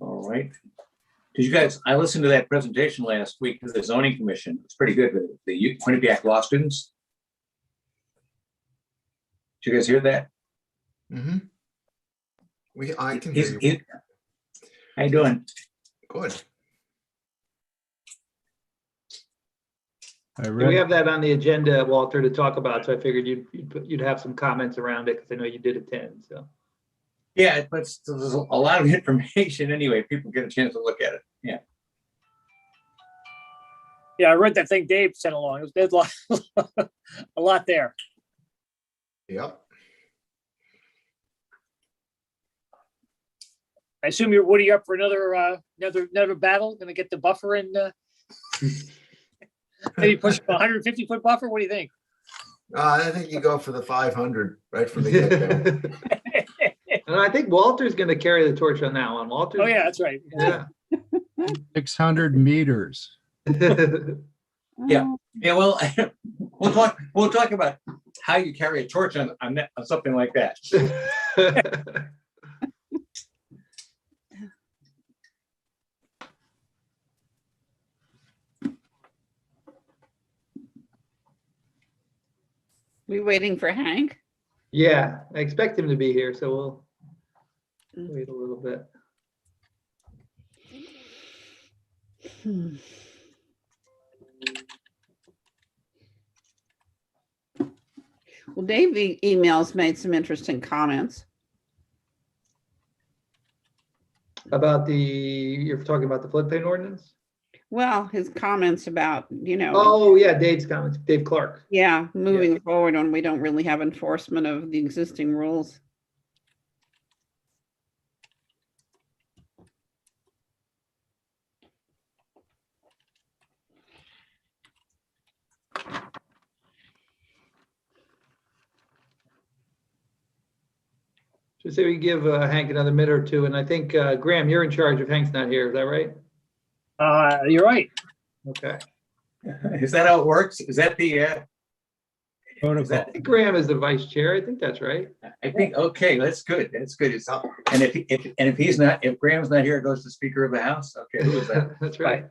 All right. Did you guys, I listened to that presentation last week to the zoning commission. It's pretty good. The Quinnipiac law students. Did you guys hear that? Mm-hmm. I can hear you. How you doing? Good. We have that on the agenda, Walter, to talk about. So I figured you'd have some comments around it because I know you did attend. So yeah, but there's a lot of information anyway. People get a chance to look at it. Yeah. Yeah, I read that thing Dave sent along. There's a lot there. Yep. I assume you're Woody up for another battle. Going to get the buffer and maybe push a 150-foot buffer. What do you think? I think you go for the 500 right from the get-go. And I think Walter's going to carry the torch on that one. Walter. Oh yeah, that's right. Yeah. 600 meters. Yeah. Yeah. Well, we'll talk about how you carry a torch on something like that. We waiting for Hank? Yeah, I expect him to be here, so we'll wait a little bit. Well, Dave emails made some interesting comments. About you're talking about the floodplain ordinance? Well, his comments about, Oh, yeah, Dave's comments, Dave Clark. yeah, moving forward when we don't really have enforcement of the existing rules. So say we give Hank another minute or two, and I think, Graham, you're in charge if Hank's not here, is that right? You're right. Okay. Is that how it works? Is that the Protocol. I think Graham is the vice chair. I think that's right. I think, okay, that's good. That's good. And if Graham's not here, it goes to Speaker of the House. Okay, who is that? That's right.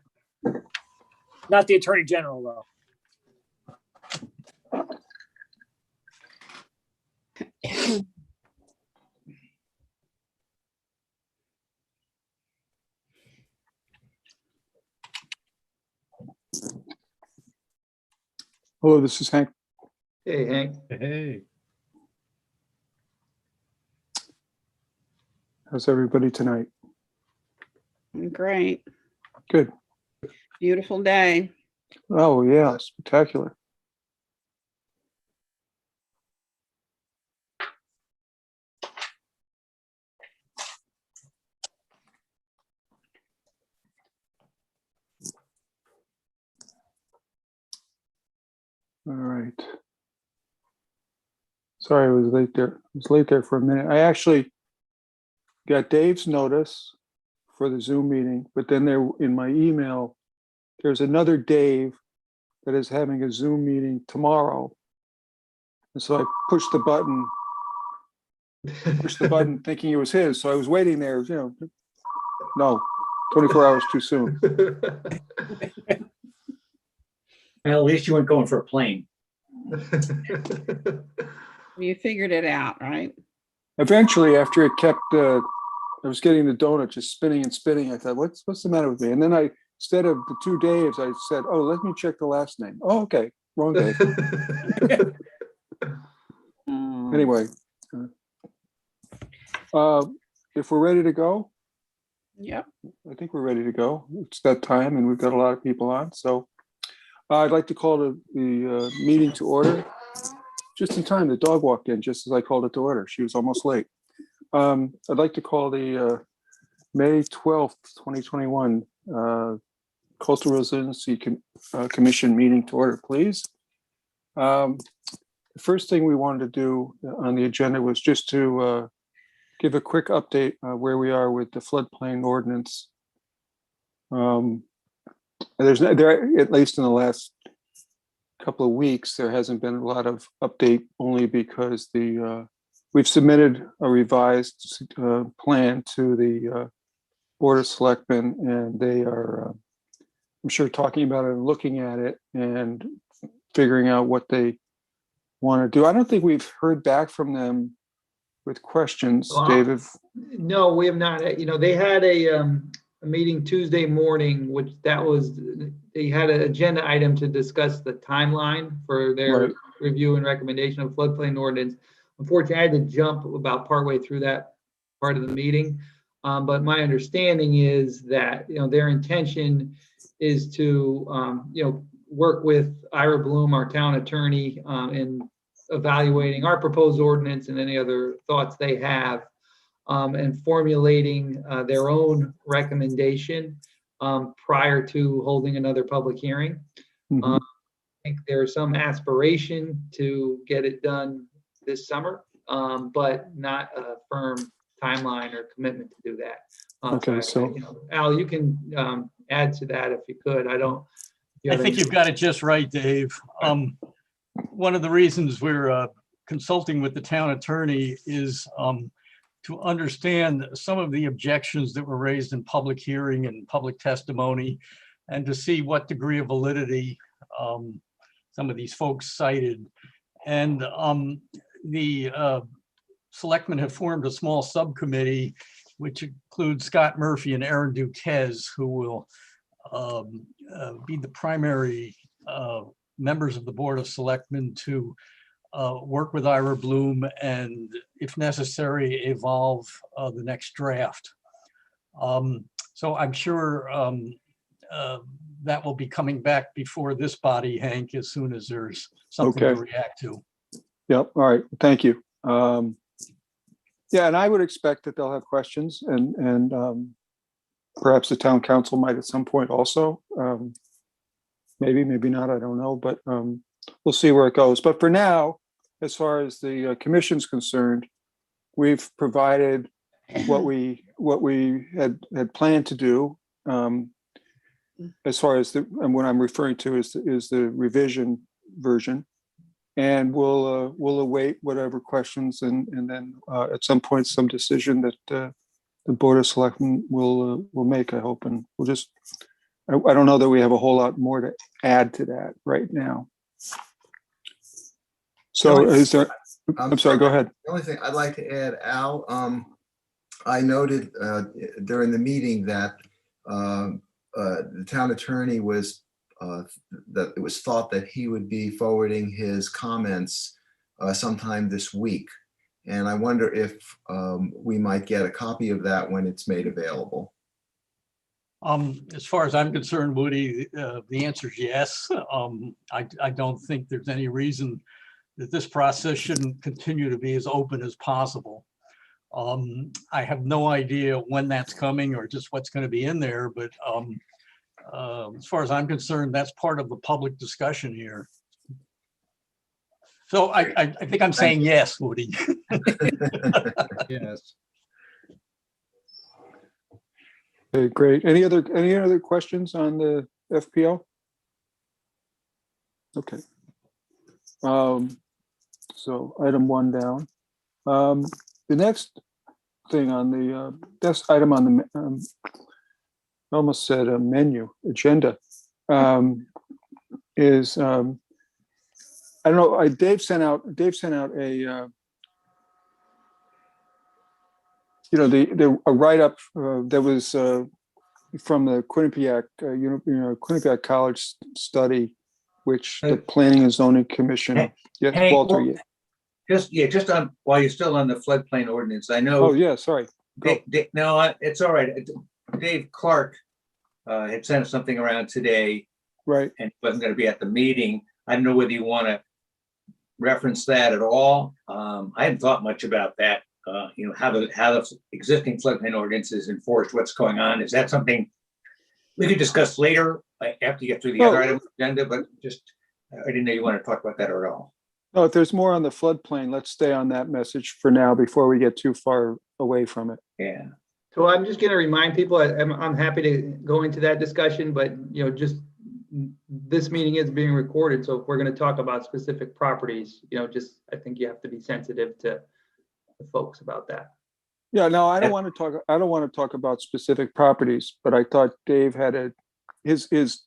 Not the Attorney General though. Hello, this is Hank. Hey, Hank. Hey, How's everybody tonight? Great. Good. Beautiful day. Oh, yeah, spectacular. All right. Sorry, I was late there. I was late there for a minute. I actually got Dave's notice for the Zoom meeting, but then there in my email, there's another Dave that is having a Zoom meeting tomorrow. And so I pushed the button thinking it was his. So I was waiting there, no, 24 hours too soon. Well, at least you weren't going for a plane. You figured it out, right? Eventually, after it kept, I was getting the donut just spinning and spinning. I thought, what's the matter with me? And then instead of the two Daves, I said, oh, let me check the last name. Oh, okay, wrong Dave. Anyway, if we're ready to go, Yep. I think we're ready to go. It's that time, and we've got a lot of people on. So I'd like to call the meeting to order. Just in time, the dog walked in just as I called it to order. She was almost late. I'd like to call the May 12th, 2021 Coastal Resiliency Commission meeting to order, please. The first thing we wanted to do on the agenda was just to give a quick update where we are with the floodplain ordinance. At least in the last couple of weeks, there hasn't been a lot of update, only because we've submitted a revised plan to the Board of Selectmen, and they are, I'm sure, talking about it and looking at it and figuring out what they want to do. I don't think we've heard back from them with questions, Well, David. No, we have not. You know, they had a meeting Tuesday morning, which they had an agenda item to discuss the timeline for their Right. review and recommendation of floodplain ordinance. Unfortunately, I had to jump about partway through that part of the meeting. But my understanding is that, their intention is to, work with Ira Bloom, our town attorney, in evaluating our proposed ordinance and any other thoughts they have, and formulating their own recommendation prior to holding another public hearing. Mhm. I think there's some aspiration to get it done this summer, but not a firm timeline or commitment to do that. Okay, so Al, you can add to that if you could. I think you've got it just right, Dave. One of the reasons we're consulting with the town attorney is to understand some of the objections that were raised in public hearing and public testimony, and to see what degree of validity some of these folks cited. And the selectmen have formed a small subcommittee, which includes Scott Murphy and Aaron Duquez, who will be the primary members of the Board of Selectmen to work with Ira Bloom and, if necessary, evolve the next draft. So I'm sure that will be coming back before this body, Hank, as soon as there's something to react to. Yep. All right. Thank you. Yeah, and I would expect that they'll have questions, and perhaps the town council might at some point also. Maybe not. I don't know, but we'll see where it goes. But for now, as far as the commission's concerned, we've provided what we had planned to do. As far as and what I'm referring to is the revision version. And we'll await whatever questions, and then at some point some decision that the Board of Selectmen will make, I hope. And we'll just, I don't know that we have a whole lot more to add to that right now. So is there, I'm sorry, go ahead. The only thing I'd like to add, Al, I noted during the meeting that the town attorney was that it was thought that he would be forwarding his comments sometime this week. And I wonder if we might get a copy of that when it's made available. As far as I'm concerned, Woody, the answer is yes. I don't think there's any reason that this process shouldn't continue to be as open as possible. I have no idea when that's coming or just what's going to be in there, but as far as I'm concerned, that's part of the public discussion here. So I think I'm saying yes, Woody. Yes. Okay, great. Any other questions on the FPL? Okay. So item 1 down. The next thing on the next item on the I almost said a menu agenda is I don't know. Dave sent out a a write-up that was from the Quinnipiac Quinnipiac College study, which the Planning and Zoning Commission. Yes, Hank, Walter. well, just on while you're still on the floodplain ordinance, I know. Oh yeah, sorry. No, it's all right. Dave Clark had sent something around today, Right. and wasn't going to be at the meeting. I don't know whether you want to reference that at all. I hadn't thought much about that. How the existing floodplain ordinance is enforced, what's going on. Is that something we could discuss later after you get through the other item agenda? But just, I didn't know you want to talk about that at all. No, if there's more on the floodplain, let's stay on that message for now before we get too far away from it. Yeah. So I'm just going to remind people, I'm happy to go into that discussion, but just this meeting is being recorded. So if we're going to talk about specific properties, I think you have to be sensitive to the folks about that. Yeah, no, I don't want to talk about specific properties, but I thought Dave had his,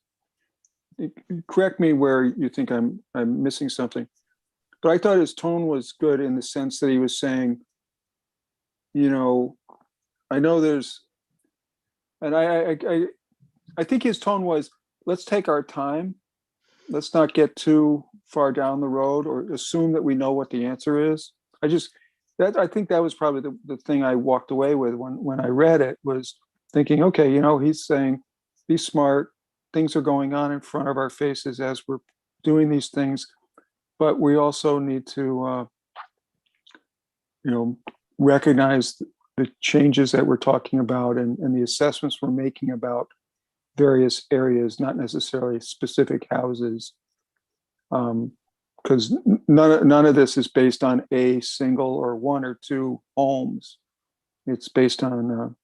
correct me where you think I'm missing something. But I thought his tone was good in the sense that he was saying, you know, I know there's, and I think his tone was, let's take our time. Let's not get too far down the road or assume that we know what the answer is. I think that was probably the thing I walked away with when I read it, was thinking, okay, he's saying, be smart. Things are going on in front of our faces as we're doing these things, but we also need to, recognize the changes that we're talking about and the assessments we're making about various areas, not necessarily specific houses. Because none of this is based on a single or one or two homes. It's based on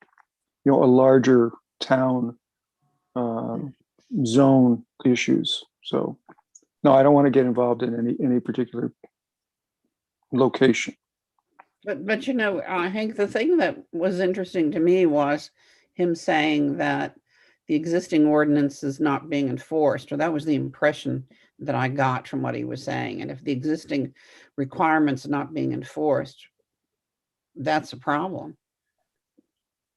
a larger town zone issues. So no, I don't want to get involved in any particular location. But Hank, the thing that was interesting to me was him saying that the existing ordinance is not being enforced, or that was the impression that I got from what he was saying. And if the existing requirements are not being enforced, that's a problem.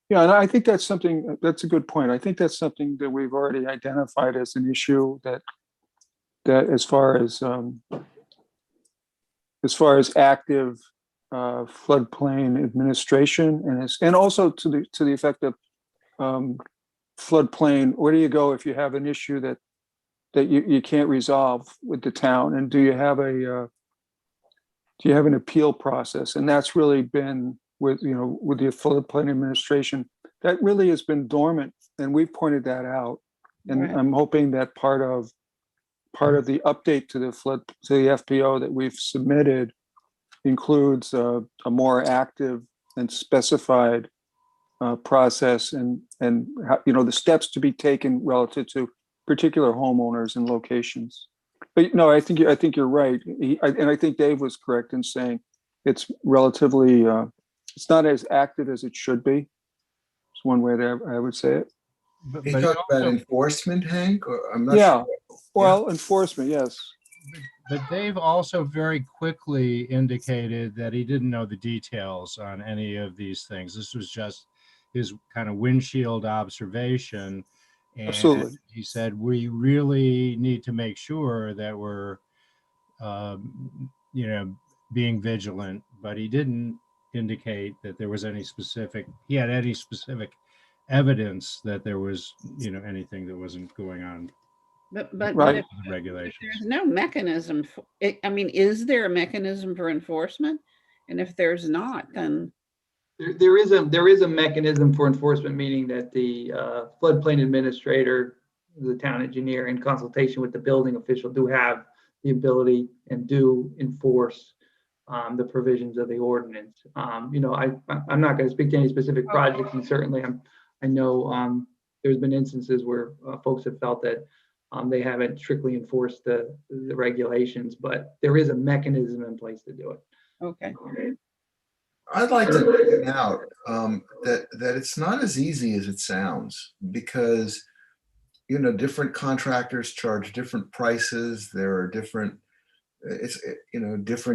Yeah, and I think that's a good point. I think that's something that we've already identified as an issue that as far as active floodplain administration and also to the effect of floodplain, where do you go if you have an issue that you can't resolve with the town, and do you have an appeal process? And that's really been with the floodplain administration, that really has been dormant, and we've pointed that out. And Right. I'm hoping that part of the update to the FPO that we've submitted includes a more active and specified process and the steps to be taken relative to particular homeowners and locations. But no, I think you're right, and I think Dave was correct in saying it's relatively it's not as active as it should be. It's one way that I would say it. But, You but talk about also- enforcement, Hank? Or I'm not Yeah. sure. Well, enforcement, yes. but Dave also very quickly indicated that he didn't know the details on any of these things. This was just his kind of windshield observation. And Absolutely. he said, we really need to make sure that we're, being vigilant, but he didn't indicate that there was any specific evidence that there was, anything that wasn't going on But Right. if with the regulations. there's no mechanism for it, is there a mechanism for enforcement? And if there's not, then There is a mechanism for enforcement, meaning that the floodplain administrator, the town engineer, in consultation with the building official, do have the ability and do enforce the provisions of the ordinance. I'm not going to speak to any specific projects, and certainly I know there's been instances where folks have felt that they haven't strictly enforced the regulations, but there is a mechanism in place to do it. okay. I'd like to point out that it's not as easy as it sounds, because different contractors charge different prices. There are different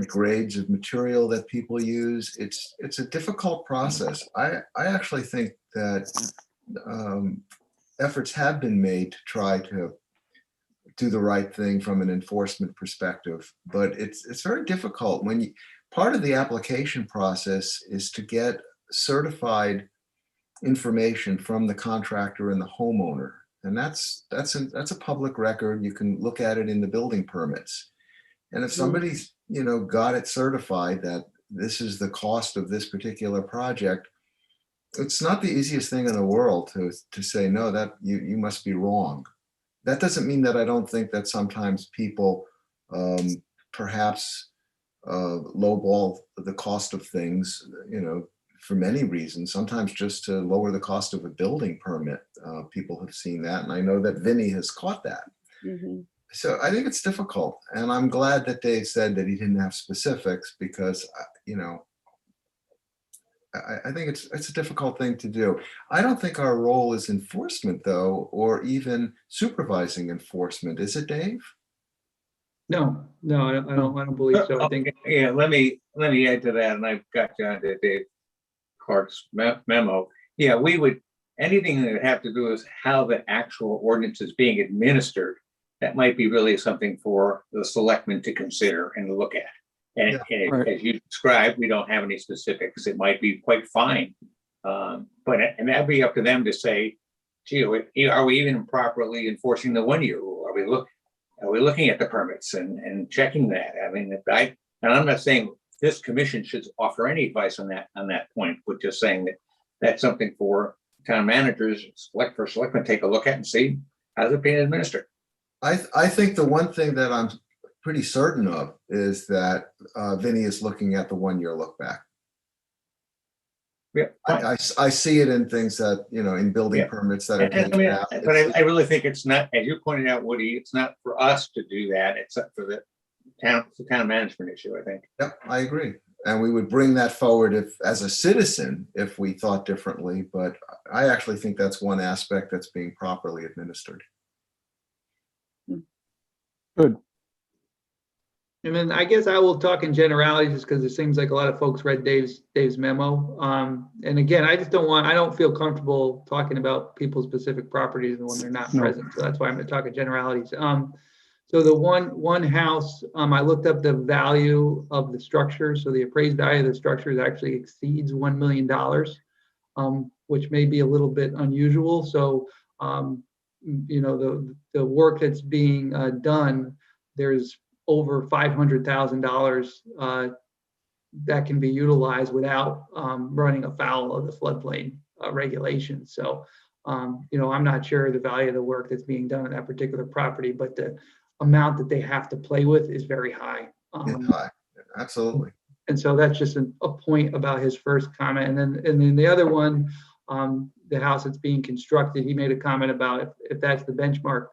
grades of material that people use. It's a difficult process. I actually think that efforts have been made to try to do the right thing from an enforcement perspective, but it's very difficult when part of the application process is to get certified information from the contractor and the homeowner, and that's a public record. You can look at it in the building permits, and if somebody's got it certified that this is the cost of this particular project, it's not the easiest thing in the world to say no, that you must be wrong. That doesn't mean that I don't think that sometimes people perhaps lowball the cost of things, for many reasons, sometimes just to lower the cost of a building permit. People have seen that, and I know that Vinny has caught that. Mm-hmm. So I think it's difficult, and I'm glad that Dave said that he didn't have specifics, because I think it's a difficult thing to do. I don't think our role is enforcement though, or even supervising enforcement. Is it, Dave? No, I don't believe so. I think, Yeah, let me add to that, and I've got John to Dave Clark's memo. Yeah, we would, anything that would have to do with how the actual ordinance is being administered, that might be really something for the selectmen to consider and to look at. And Right. as you described, we don't have any specifics. It might be quite fine. But that'd be up to them to say, gee, are we even properly enforcing the 1 year rule? Are we looking at the permits and checking that? I mean, and I'm not saying this commission should offer any advice on that point, but just saying that that's something for town managers, selectmen take a look at and see how's it being administered. I think the one thing that I'm pretty certain of is that Vinny is looking at the 1 year look back. Yeah, I see it in things that, in building Yeah. permits that are And I taken mean, out. but I really think it's not, as you pointed out, Woody, it's not for us to do that. It's up for the town management issue, I think. Yep, I agree. And we would bring that forward as a citizen, if we thought differently, but I actually think that's one aspect that's being properly administered. Good. and then I guess I will talk in generalities just because it seems like a lot of folks read Dave's memo. And again, I don't feel comfortable talking about people's specific properties when they're not No. present. So that's why I'm going to talk in generalities. So the one house, I looked up the value of the structure. So the appraised value of the structure actually exceeds $1 million, which may be a little bit unusual. So, the work that's being done, there's over $500,000 that can be utilized without running afoul of the floodplain regulations. So, I'm not sure the value of the work that's being done on that particular property, but the amount that they have to play with is very high. Yeah, absolutely. And so that's just a point about his first comment. And then the other one, the house that's being constructed, he made a comment about if that's the benchmark,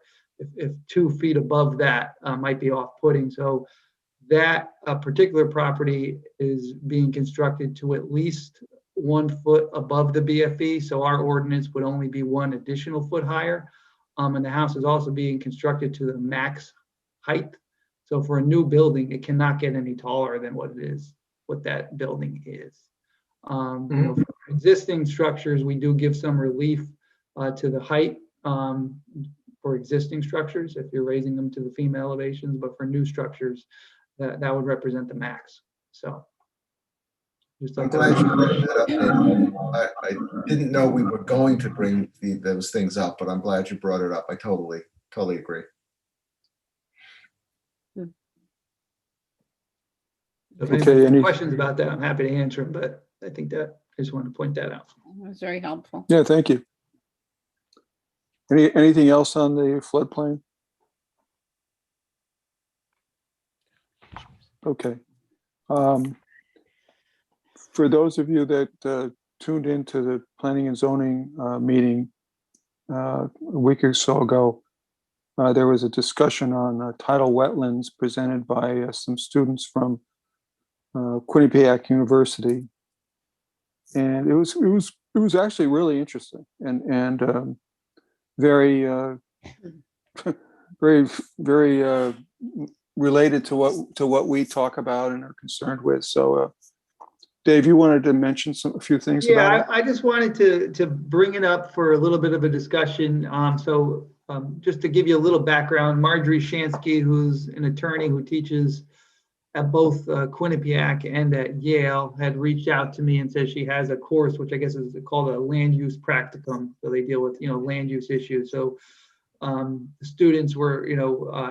if 2 feet above that might be off-putting. So that particular property is being constructed to at least 1 foot above the BFE. So our ordinance would only be 1 additional foot higher. And the house is also being constructed to the max height. So for a new building, it cannot get any taller than what that building is. For existing structures, we do give some relief to the height for existing structures if you're raising them to the FEMA elevations, but for new structures, that would represent the max. So. I'm glad you brought that up, Dave. I didn't know we were going to bring those things up, but I'm glad you brought it up. I totally agree. If Okay, any any- questions about that, I'm happy to answer them, but I think that I just wanted to point that out. It was very helpful. Yeah, thank you. Anything else on the floodplain? Okay. For those of you that tuned into the planning and zoning meeting a week or so ago, there was a discussion on tidal wetlands presented by some students from Quinnipiac University, and it was actually really interesting and very very related to what we talk about and are concerned with. So, Dave, you wanted to mention a few things about it? Yeah, I just wanted to bring it up for a little bit of a discussion. Just to give you a little background, Marjorie Shansky, who's an attorney who teaches at both Quinnipiac and at Yale, had reached out to me and said she has a course, which I guess is called a land use practicum. So they deal with, land use issues. So the students were,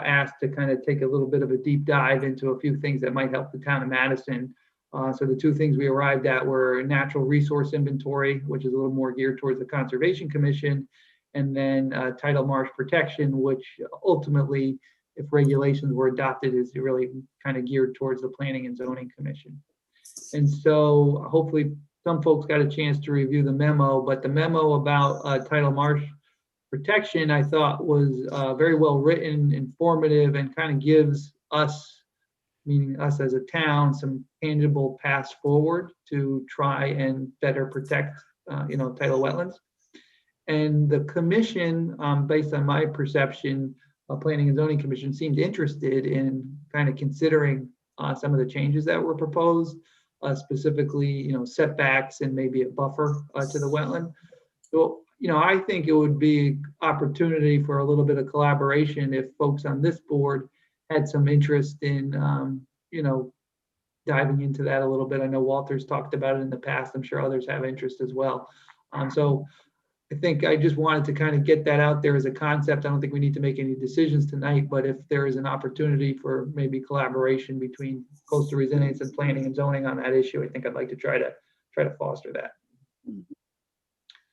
asked to kind of take a little bit of a deep dive into a few things that might help the town of Madison. So the 2 things we arrived at were natural resource inventory, which is a little more geared towards the Conservation Commission, and then tidal marsh protection, which ultimately, if regulations were adopted, is really kind of geared towards the Planning and Zoning Commission. And so hopefully some folks got a chance to review the memo, but the memo about tidal marsh protection, I thought was very well written, informative, and kind of gives us meaning us as a town, some tangible paths forward to try and better protect, tidal wetlands. And the commission, based on my perception, Planning and Zoning Commission seemed interested in kind of considering some of the changes that were proposed, specifically, setbacks and maybe a buffer to the wetland. So, I think it would be opportunity for a little bit of collaboration if folks on this board had some interest in, diving into that a little bit. I know Walter's talked about it in the past. I'm sure others have interest as well. So I think I just wanted to kind of get that out there as a concept. I don't think we need to make any decisions tonight, but if there is an opportunity for maybe collaboration between coastal resilience and planning and zoning on that issue, I think I'd like to try to foster that.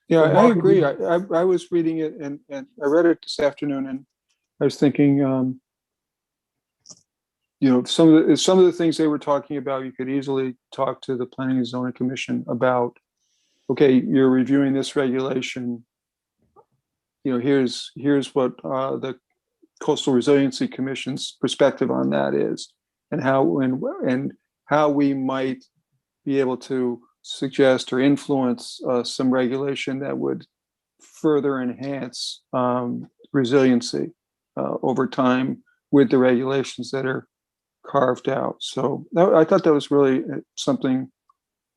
Yeah, So I Mark, agree. I was reading it and I read it this afternoon, and I was thinking, some of the things they were talking about, you could easily talk to the Planning and Zoning Commission about. Okay, you're reviewing this regulation. Here's what the Coastal Resiliency Commission's perspective on that is, and how we might be able to suggest or influence some regulation that would further enhance resiliency over time with the regulations that are carved out. So I thought that was really something.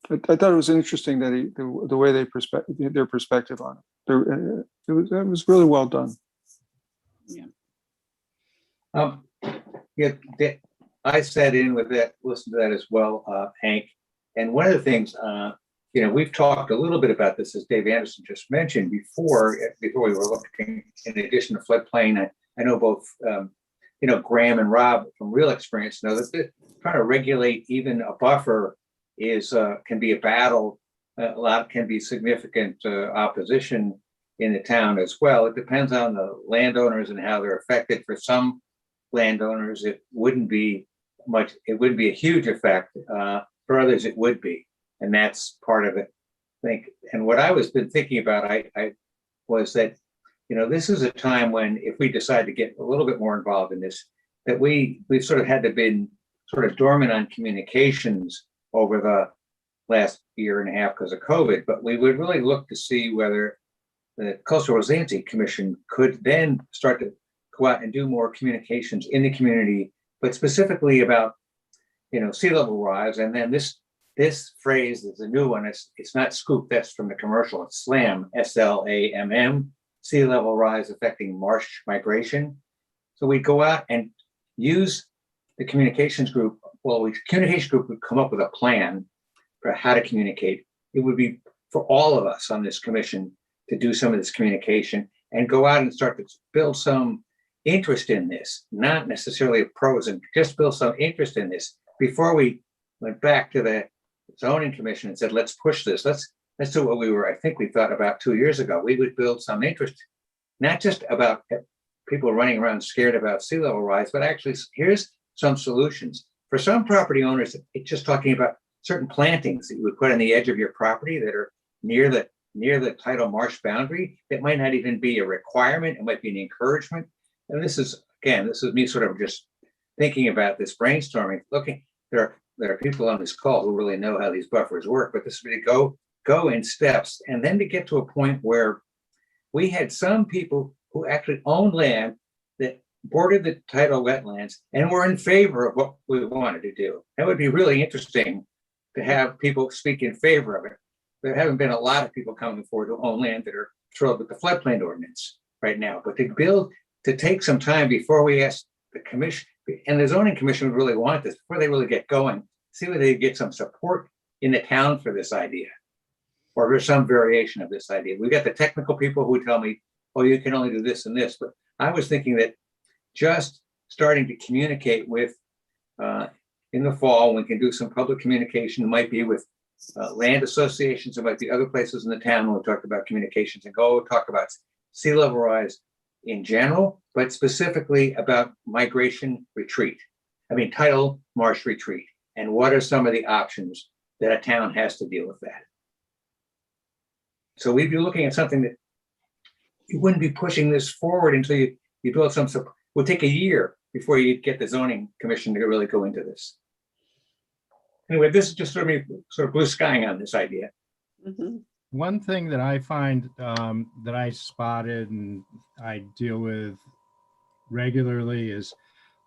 I thought it was interesting that the way their perspective on it. It was really well done. Yeah, I sat in with that, listened to that as well, Hank. And one of the things, we've talked a little bit about this, as Dave Anderson just mentioned before we were looking, in addition to floodplain. I know both, Graham and Rob from real experience know that trying to regulate even a buffer can be a battle. A lot can be significant opposition in the town as well. It depends on the landowners and how they're affected. For some landowners, it wouldn't be a huge effect. For others, it would be, and that's part of it, I think. And what I was been thinking about, I was that, this is a time when, if we decide to get a little bit more involved in this, that we've sort of had to been sort of dormant on communications over the last year and a half because of COVID, but we would really look to see whether the Coastal Resiliency Commission could then start to go out and do more communications in the community, but specifically about, sea level rise. And then this phrase is a new one. It's not scoop, that's from the commercial. It's SLAM, SLAMM, sea level rise affecting marsh migration. So we go out and use the communications group. Well, the communication group would come up with a plan for how to communicate. It would be for all of us on this commission to do some of this communication and go out and start to build some interest in this, not necessarily pros, and just build some interest in this before we went back to the zoning commission and said, let's push this. Let's do what we thought about 2 years ago. We would build some interest, not just about people running around scared about sea level rise, but actually here's some solutions. For some property owners, it's just talking about certain plantings that you would put on the edge of your property that are near the tidal marsh boundary. It might not even be a requirement. It might be an encouragement. And this is me sort of just thinking about this, brainstorming, looking. There are people on this call who really know how these buffers work, but this is really go in steps, and then to get to a point where we had some people who actually owned land that bordered the tidal wetlands and were in favor of what we wanted to do. That would be really interesting to have people speak in favor of it. There haven't been a lot of people coming forward who own land that are thrilled with the floodplain ordinance right now, but to take some time before we ask the commission, and the zoning commission would really want this before they really get going, see whether they get some support in the town for this idea, or for some variation of this idea. We got the technical people who tell me, oh, you can only do this and this, but I was thinking that just starting to communicate with, in the fall, we can do some public communication. It might be with land associations, it might be other places in the town when we talk about communications, and go talk about sea level rise in general, but specifically about migration retreat. Tidal marsh retreat. And what are some of the options that a town has to deal with that? So we'd be looking at something that you wouldn't be pushing this forward until you build some support. It would take a year before you get the zoning commission to really go into this. Anyway, this is just sort of blue skying on this idea. Mhm. One thing that I find that I spotted and I deal with regularly is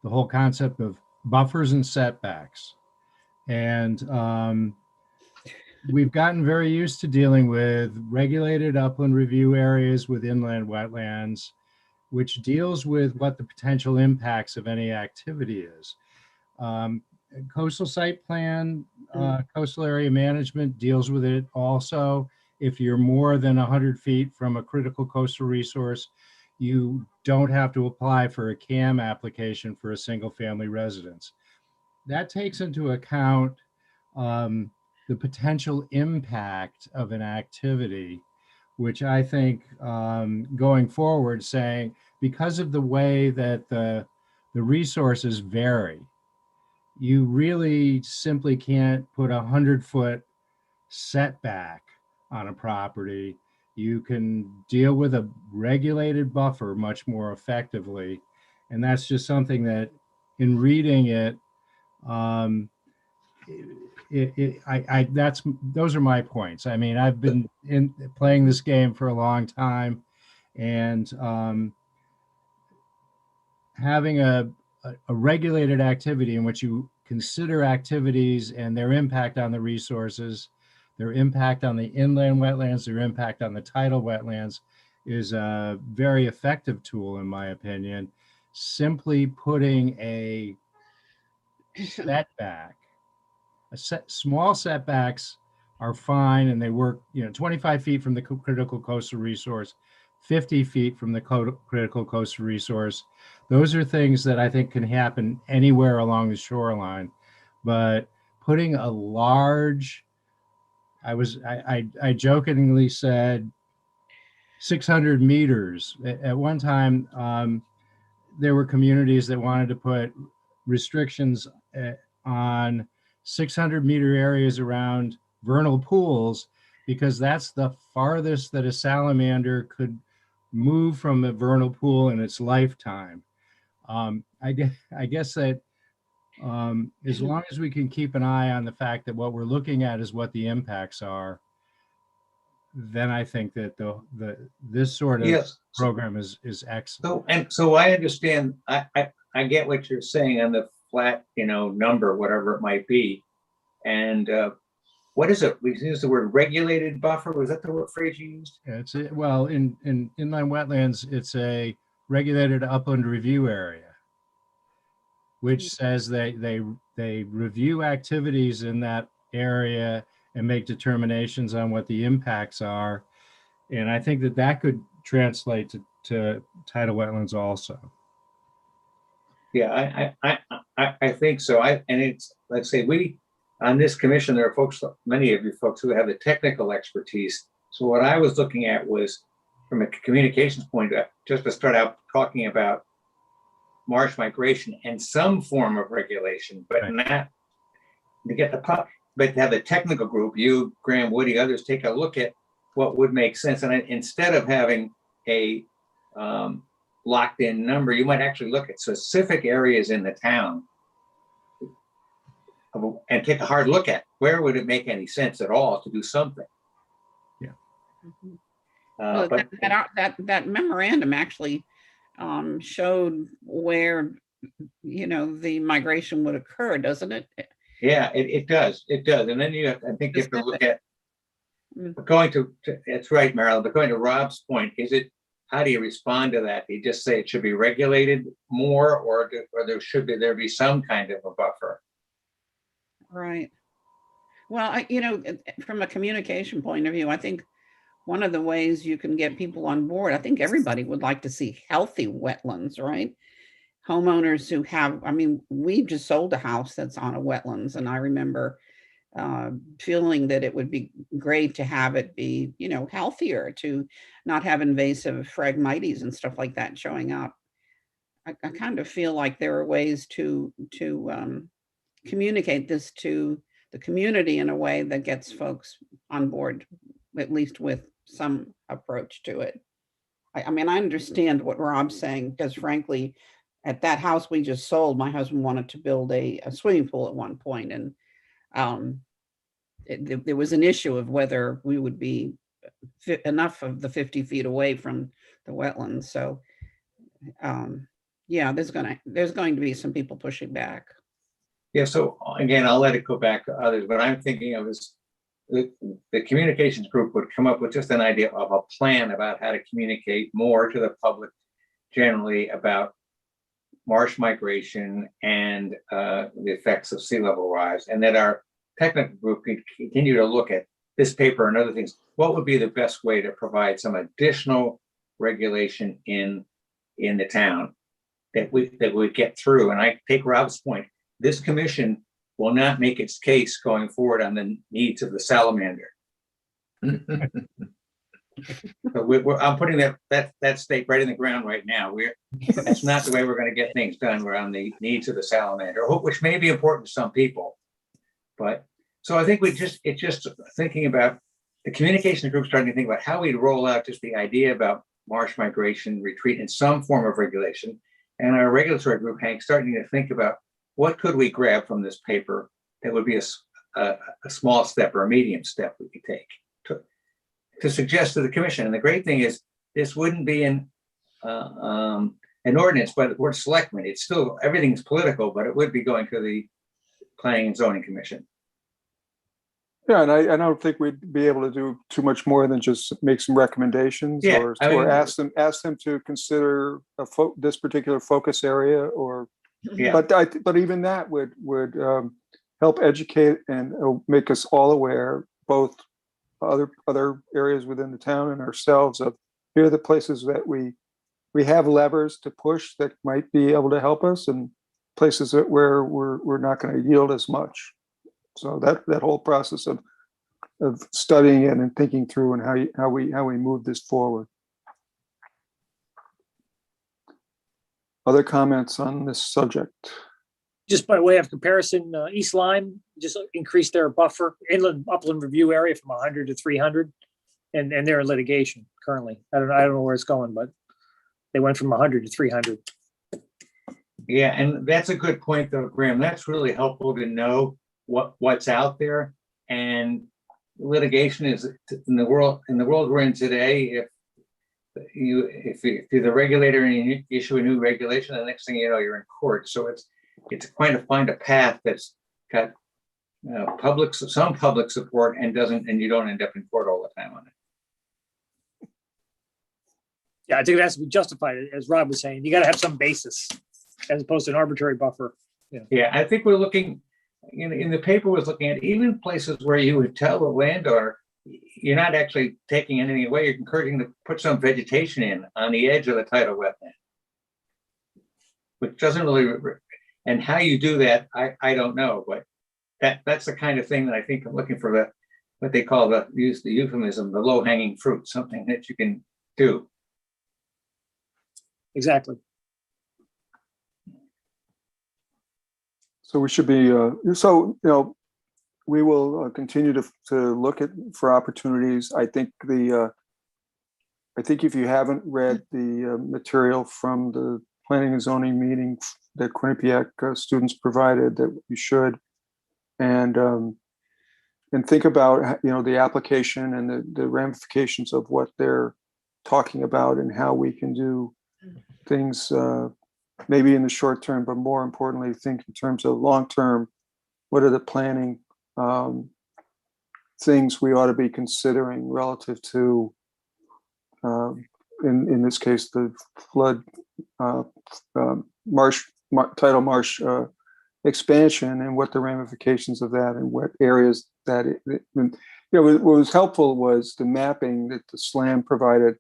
the whole concept of buffers and setbacks. And we've gotten very used to dealing with regulated upland review areas with inland wetlands, which deals with what the potential impacts of any activity is. Coastal site plan, coastal area management deals with it also. If you're more than 100 feet from a critical coastal resource, you don't have to apply for a CAM application for a single family residence. That takes into account the potential impact of an activity, which I think going forward saying, because of the way that the resources vary, you really simply can't put 100-foot setback on a property. You can deal with a regulated buffer much more effectively. And that's just something that in reading it, those are my points. I mean, I've been playing this game for a long time, and having a regulated activity in which you consider activities and their impact on the resources, their impact on the inland wetlands, their impact on the tidal wetlands is a very effective tool, in my opinion. Simply putting a setback, small setbacks are fine, and they work, 25 feet from the critical coastal resource, 50 feet from the critical coastal resource. Those are things that I think can happen anywhere along the shoreline. But putting a large, I jokingly said 600 meters. At one time, there were communities that wanted to put restrictions on 600-meter areas around vernal pools, because that's the farthest that a salamander could move from a vernal pool in its lifetime. I guess that as long as we can keep an eye on the fact that what we're looking at is what the impacts are, then I think that this sort of Yes. program is excellent. So I understand. I get what you're saying on the flat, number, whatever it might be. And what is it? We use the word regulated buffer. Was that the phrase you used? It's well, in inland wetlands, it's a regulated upland review area, which says they review activities in that area and make determinations on what the impacts are. And I think that could translate to tidal wetlands also. Yeah, I think so. And it's, let's say, we on this commission, there are folks, many of you folks who have the technical expertise. So what I was looking at was from a communications point, just to start out talking about marsh migration and some form of regulation, but Right. not to get but to have the technical group, you, Graham, Woody, others, take a look at what would make sense. And instead of having a locked in number, you might actually look at specific areas in the town and take a hard look at where would it make any sense at all to do something. Yeah. Well, But that memorandum actually showed where, the migration would occur, doesn't it? yeah, it does. It does. And then I think you have to look at going to, it's right, Marilyn, but going to Rob's point, how do you respond to that? Do you just say it should be regulated more, or there be some kind of a buffer? Right. Well, from a communication point of view, I think one of the ways you can get people on board, I think everybody would like to see healthy wetlands, right? Homeowners who we just sold a house that's on a wetlands, and I remember feeling that it would be great to have it be, healthier, to not have invasive phragmites and stuff like that showing up. I kind of feel like there are ways to communicate this to the community in a way that gets folks on board, at least with some approach to it. I understand what Rob's saying, because frankly, at that house we just sold, my husband wanted to build a swimming pool at one point, and there was an issue of whether we would be enough of the 50 feet away from the wetlands. So yeah, there's going to be some people pushing back. Yeah, so again, I'll let it go back to others, but I'm thinking of is the communications group would come up with just an idea of a plan about how to communicate more to the public generally about marsh migration and the effects of sea level rise, and that our technical group could continue to look at this paper and other things. What would be the best way to provide some additional regulation in the town that we get through? And I take Rob's point. This commission will not make its case going forward on the needs of the salamander. But I'm putting that stake right in the ground right now. That's not the way we're going to get things done around the needs of the salamander, which may be important to some people. But so I think it's just thinking about the communication group starting to think about how we roll out just the idea about marsh migration retreat in some form of regulation, and our regulatory group, Hank, starting to think about what could we grab from this paper that would be a small step or a medium step we could take to suggest to the commission. And the great thing is this wouldn't be an ordinance by the board of selectmen. It's still, everything's political, but it would be going to the Planning and Zoning Commission. Yeah, and I don't think we'd be able to do too much more than just make some recommendations, Yeah, or I mean, ask them to consider this particular focus area, or Yeah. but even that would help educate and make us all aware, both other areas within the town and ourselves, of here are the places that we have levers to push that might be able to help us, and places that where we're not going to yield as much. So that whole process of studying it and thinking through and how we move this forward. Other comments on this subject? Just by way of comparison, East Lyme just increased their buffer inland upland review area from 100 to 300, and they're in litigation currently. I don't know where it's going, but they went from 100 to 300. Yeah, and that's a good point, though, Graham. That's really helpful to know what's out there. And litigation is in the world we're in today. If you're the regulator and you issue a new regulation, the next thing you know, you're in court. So it's trying to find a path that's got some public support and you don't end up in court all the time on it. Yeah, I think it has to be justified, as Rob was saying. You got to have some basis as opposed to an arbitrary buffer. Yeah, I think we're looking in the paper was looking at even places where you would tell the landowner you're not actually taking anything away. You're encouraging to put some vegetation in on the edge of the tidal wetland, which doesn't really. And how you do that, I don't know, but that's the kind of thing that I think I'm looking for, what they call use the euphemism, the low hanging fruit, something that you can do. Exactly. So we should be, we will continue to look for opportunities. I think if you haven't read the material from the planning and zoning meeting that Quinnipiac students provided, that you should, and think about the application and the ramifications of what they're talking about and how we can do things maybe in the short term, but more importantly, think in terms of long term. What are the planning things we ought to be considering relative to, in this case, the flood tidal marsh expansion, and what the ramifications of that, and what areas that what was helpful was the mapping that the SLAM provided,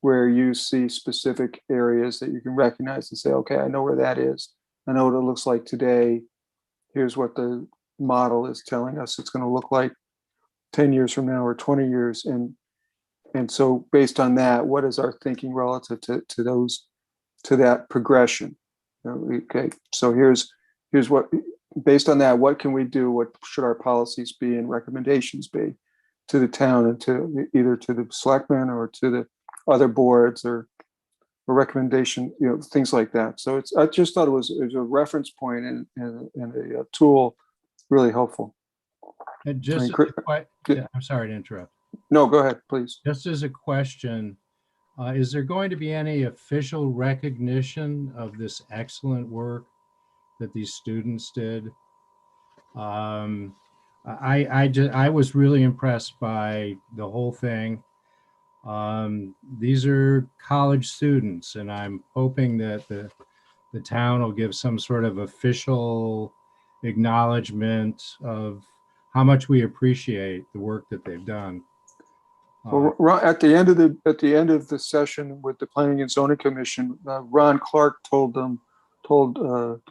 where you see specific areas that you can recognize and say, okay, I know where that is. I know what it looks like today. Here's what the model is telling us it's going to look like 10 years from now or 20 years. And so based on that, what is our thinking relative to that progression? Okay, so here's what, based on that, what can we do? What should our policies be and recommendations be to the town, and to either to the selectmen or to the other boards, or a recommendation, things like that. So I just thought it was a reference point and a tool really helpful. And just, I mean, yeah, I'm sorry to interrupt. No, go ahead, please. Just as a question, is there going to be any official recognition of this excellent work that these students did? I was really impressed by the whole thing. These are college students, and I'm hoping that the town will give some sort of official acknowledgement of how much we appreciate the work that they've done. Well, at the end of the session with the Planning and Zoning Commission, Ron Clark told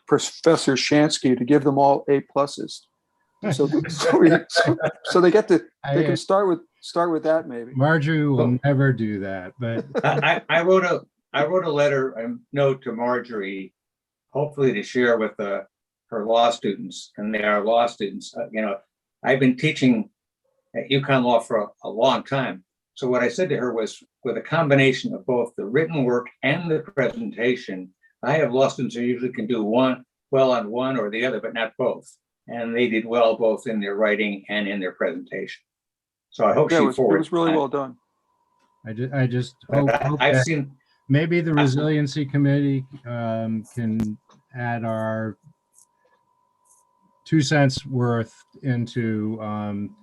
Professor Shansky to give them all A+. So they get to, they can start with that maybe. Marjorie will never do that, but I wrote a letter, a note to Marjorie, hopefully to share with her law students, and they are law students. I've been teaching at UConn Law for a long time. So what I said to her was, with a combination of both the written work and the presentation, I have law students who usually can do one well on one or the other, but not both. And they did well both in their writing and in their presentation. So I hope Yeah, she it was really well done. I just hope I've that seen maybe the Resiliency Committee can add our 2 cents worth into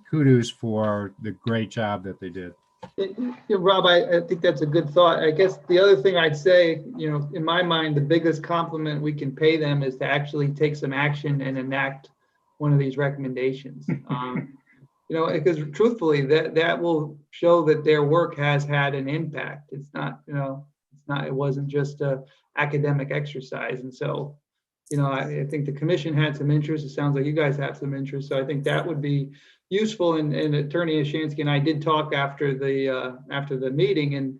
kudos for the great job that they did. Rob, I think that's a good thought. I guess the other thing I'd say, in my mind, the biggest compliment we can pay them is to actually take some action and enact one of these recommendations. Because truthfully, that will show that their work has had an impact. It's not, it wasn't just a academic exercise. And so, I think the commission had some interest. It sounds like you guys have some interest. So I think that would be useful. And Attorney Ashansky and I did talk after the meeting, and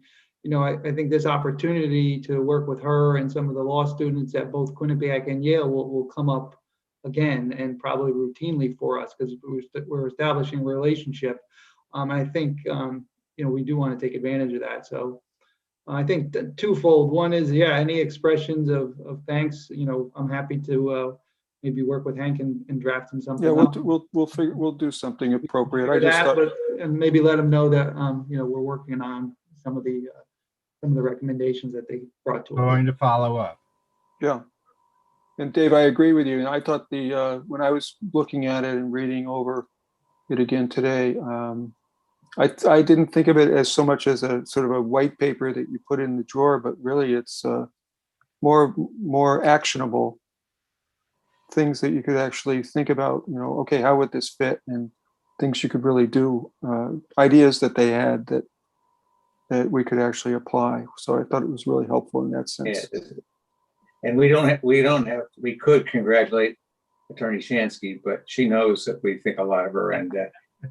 I think this opportunity to work with her and some of the law students at both Quinnipiac and Yale will come up again, and probably routinely for us, because we're establishing a relationship. I think we do want to take advantage of that. So I think twofold. One is, any expressions of thanks. I'm happy to maybe work with Hank and draft him something. Yeah, up. we'll do something appropriate. I just thought, and maybe let them know that we're working on some of the recommendations that they brought to us. Going to follow up. Yeah. And Dave, I agree with you. And I thought when I was looking at it and reading over it again today, I didn't think of it as so much as a sort of a white paper that you put in the drawer, but really it's more actionable things that you could actually think about, okay, how would this fit, and things you could really do, ideas that they had that we could actually apply. So I thought it was really helpful in that sense. Yeah. And we could congratulate Attorney Shansky, but she knows that we think a lot of her, and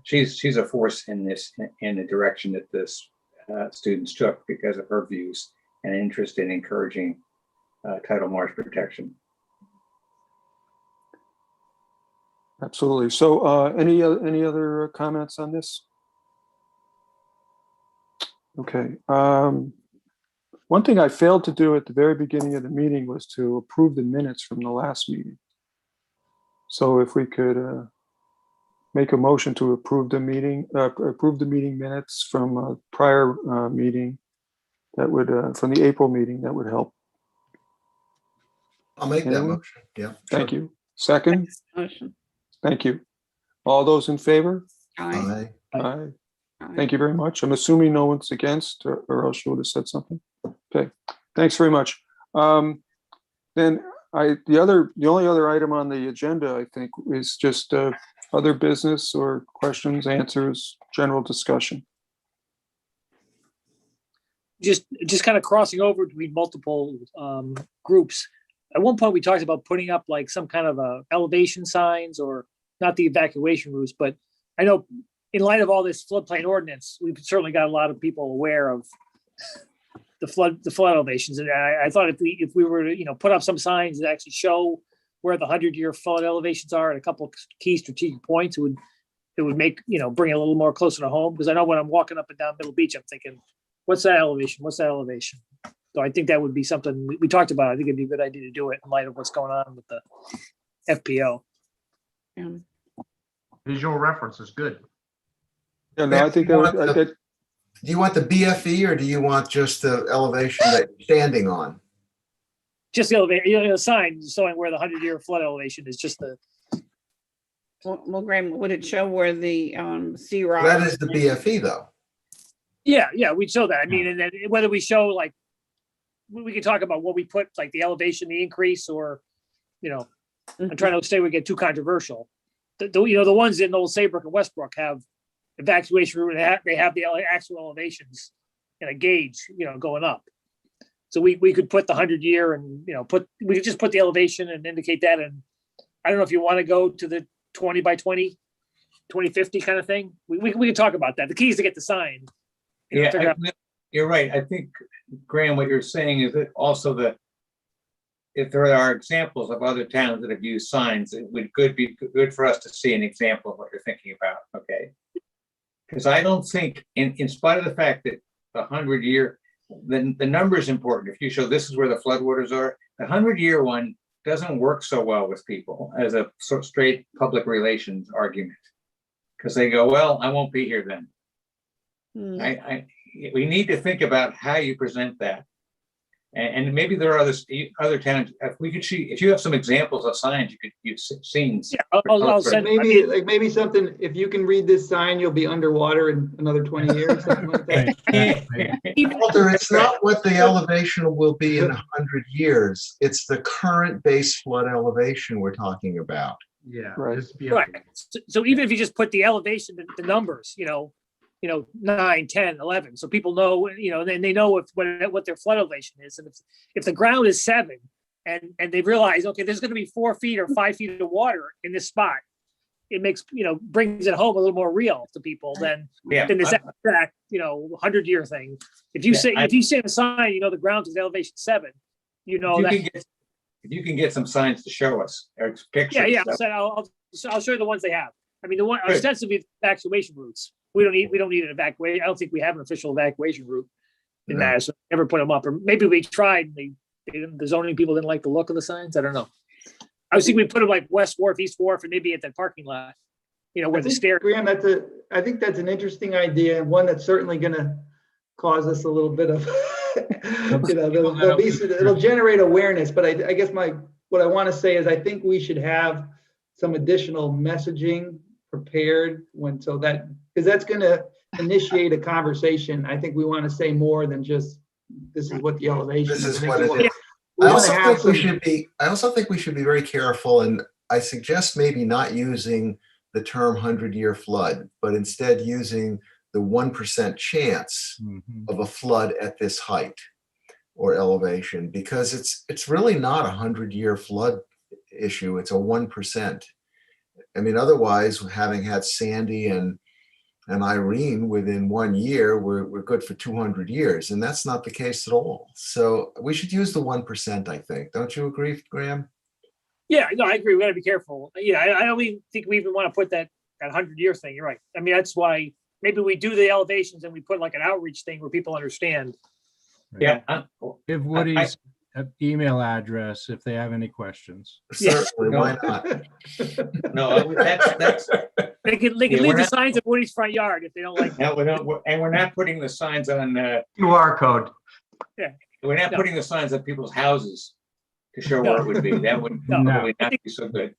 she's a force in the direction that this students took because of her views and interest in encouraging tidal marsh protection. Absolutely. So any other comments on this? Okay. One thing I failed to do at the very beginning of the meeting was to approve the minutes from the last meeting. So if we could make a motion to approve the meeting minutes from a prior meeting, that would from the April meeting, that would help. I'll make that Anyone? motion. Yeah. Thank you. Second. Motion. Thank you. All those in favor? Aye. Aye. Aye. Aye. Thank you very much. I'm assuming no one's against, or else you would have said something. Okay, thanks very much. Then the only other item on the agenda, I think, is just other business or questions, answers, general discussion. Just kind of crossing over between multiple groups. At one point, we talked about putting up like some kind of elevation signs, or not the evacuation routes, but I know in light of all this floodplain ordinance, we've certainly got a lot of people aware of the flood elevations. And I thought if we were to, put up some signs that actually show where the 100-year flood elevations are at a couple of key strategic points, it would make, bring it a little more closer to home. Because I know when I'm walking up and down Middle Beach, I'm thinking, what's that elevation? What's that elevation? So I think that would be something we talked about. I think it'd be a good idea to do it in light of what's going on with the FPO. Um, Visual reference is good. Yeah, no, I think that would, Do you want the BFE or do you want just the elevation that you're standing on? Just the elevator, a sign showing where the 100-year flood elevation is, just the, well, Graham, would it show where the sea rock? That is the BFE though. yeah, we'd show that. I mean, and then whether we show like, we could talk about what we put, like the elevation, the increase, or, I'm trying to say we get too controversial. The ones in Old Saybrook and Westbrook have evacuation route, they have the actual elevations and a gauge, going up. So we could put the 100-year and, we could just put the elevation and indicate that. And I don't know if you want to go to the 20 by 20, 2050 kind of thing. We can talk about that. The key is to get the sign. Yeah, you're right. I think, Graham, what you're saying is that also if there are examples of other towns that have used signs, it would be good for us to see an example of what you're thinking about, okay? Because I don't think, in spite of the fact that the 100-year, the number is important. If you show this is where the floodwaters are, the 100-year one doesn't work so well with people as a sort of straight public relations argument. Because they go, well, I won't be here then. We need to think about how you present that. And maybe there are other towns. If you have some examples of signs you've seen. Yeah, I'll send. Maybe something, if you can read this sign, you'll be underwater in another 20 years, something like that. Walter, it's not what the elevation will be in 100 years. It's the current base flood elevation we're talking about. Yeah. Right. Right. So even if you just put the elevation, the numbers, 9, 10, 11. So people know, then they know what their flood elevation is. And if the ground is 7 and they realize, okay, there's going to be 4 feet or 5 feet of water in this spot, it makes, brings it home a little more real to people than this abstract, 100-year thing. If you say the sign, the ground is elevation 7, If you can get some signs to show us or pictures. Yeah. I'll show you the ones they have. I mean, the one ostensibly evacuation routes. We don't need an evacuation. I don't think we have an official evacuation route in that. So never put them up, or maybe we tried. The zoning people didn't like the look of the signs. I don't know. I was thinking we put them like West Wharf, East Wharf, and maybe at that parking lot. Where the stairs. Graham, I think that's an interesting idea, and one that's certainly going to cause us a little bit of, it'll generate awareness. But I guess what I want to say is I think we should have some additional messaging prepared because that's going to initiate a conversation. I think we want to say more than just this is what the elevation is. This is what it is. I also think we should be very careful, and I suggest maybe not using the term 100-year flood, but instead using the 1% chance of a flood at this height or elevation, because it's really not a 100-year flood issue. It's a 1%. I mean, otherwise, having had Sandy and Irene within 1 year, we're good for 200 years, and that's not the case at all. So we should use the 1%, I think. Don't you agree, Graham? Yeah, no, I agree. We got to be careful. Yeah, I don't even think we even want to put that 100-year thing. You're right. I mean, that's why maybe we do the elevations and we put like an outreach thing where people understand. Yeah. Give Woody's email address if they have any questions. Certainly, why not? No, that's. They can leave the signs at Woody's front yard if they don't like. No, we're not putting the signs on. QR code. Yeah. We're not putting the signs on people's houses to show where it would be. That would probably not be so good.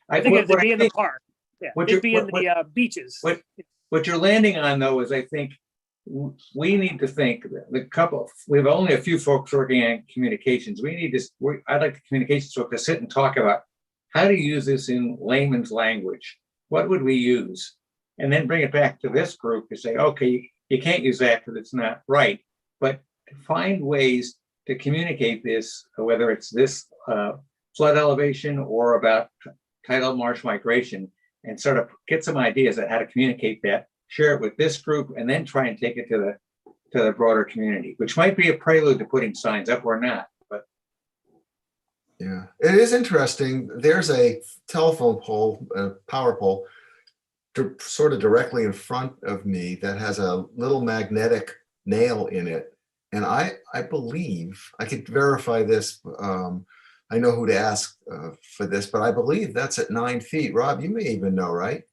I think it'd be in the park. Yeah, it'd be in the beaches. What you're landing on, though, is I think we need to think we have only a few folks working on communications. I'd like the communications folks to sit and talk about how to use this in layman's language. What would we use? And then bring it back to this group to say, okay, you can't use that because it's not right. But find ways to communicate this, whether it's this flood elevation or about tidal marsh migration, and sort of get some ideas on how to communicate that, share it with this group, and then try and take it to the broader community, which might be a prelude to putting signs up or not. But yeah, it is interesting. There's a telephone pole, a power pole, sort of directly in front of me that has a little magnetic nail in it, And I believe, I could verify this. I know who to ask for this, but I believe that's at 9 feet. Rob, you may even know, right?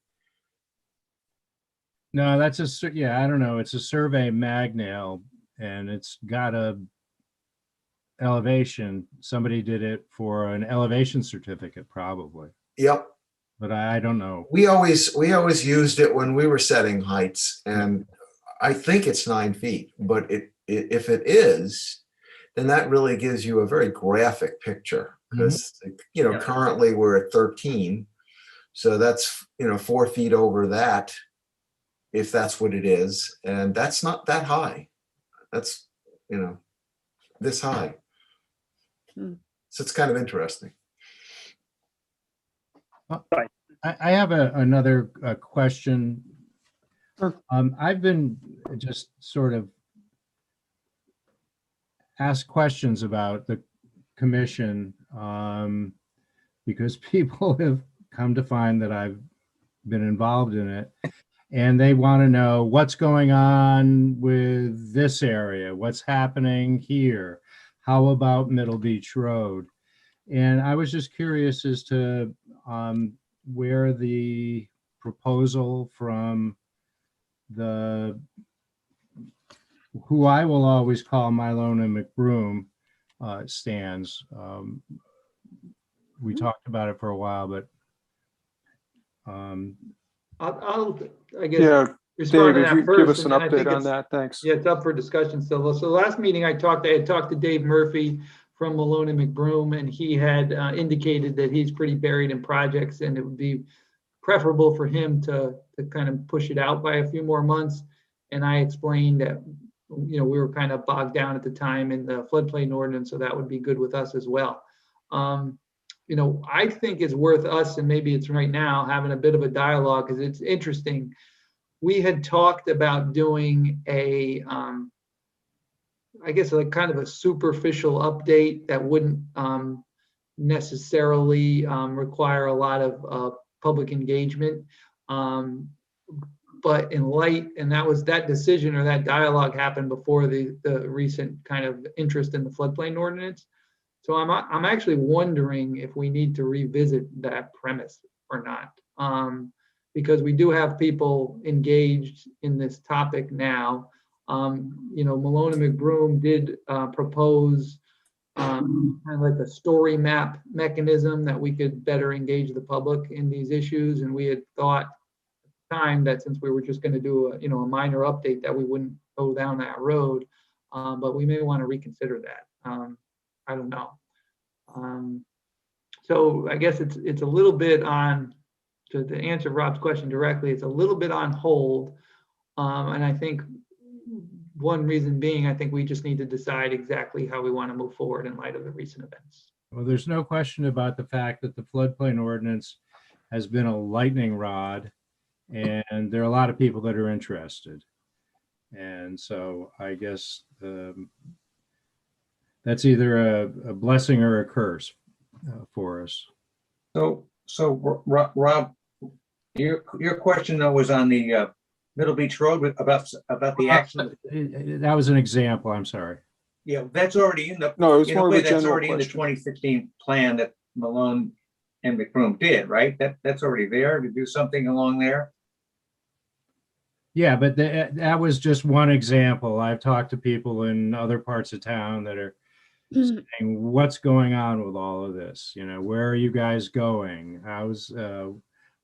No, that's yeah, I don't know. It's a survey mag nail and it's got a elevation. Somebody did it for an elevation certificate probably, Yep. but I don't know. We always used it when we were setting heights, and I think it's 9 feet, but if it is, then that really gives you a very graphic picture because, Yeah. currently we're at 13. So that's, 4 feet over that, if that's what it is. And that's not that high. That's, this high. Hmm. So it's kind of interesting. I have another question. Sure. I've been just sort of asked questions about the commission because people have come to find that I've been involved in it, and they want to know what's going on with this area, what's happening here, how about Middle Beach Road? And I was just curious as to where the proposal from the, who I will always call Mylona McBroom, stands. We talked about it for a while, but I guess, Yeah, respond to Dave, if that you first. give us an and then I think update on it's- that, thanks. Yeah, it's up for discussion still. So last meeting I had talked to Dave Murphy from Malone and McBroom, and he had indicated that he's pretty buried in projects and it would be preferable for him to kind of push it out by a few more months. And I explained that, we were kind of bogged down at the time in the floodplain ordinance, so that would be good with us as well. I think it's worth us, and maybe it's right now, having a bit of a dialogue because it's interesting. We had talked about doing I guess like kind of a superficial update that wouldn't necessarily require a lot of public engagement. But in light, and that decision or that dialogue happened before the recent kind of interest in the floodplain ordinance. So I'm actually wondering if we need to revisit that premise or not. Because we do have people engaged in this topic now. Malone and McBroom did propose kind of like a story map mechanism that we could better engage the public in these issues. And we had thought at the time that since we were just going to do a minor update that we wouldn't go down that road. But we may want to reconsider that. I don't know. So I guess it's a little bit on, to answer Rob's question directly, it's a little bit on hold. And I think one reason being, I think we just need to decide exactly how we want to move forward in light of the recent events. well, there's no question about the fact that the floodplain ordinance has been a lightning rod, and there are a lot of people that are interested. And so I guess that's either a blessing or a curse for us. So Rob, your question though was on the Middle Beach Road about the action. That was an example, I'm sorry. Yeah, that's already in the. No, it was in a more of way, a that's general already in the question. 2016 plan that Malone and McBroom did, right? That's already there to do something along there. Yeah, but that was just one example. I've talked to people in other parts of town that are saying, what's going on with all of this? Where are you guys going?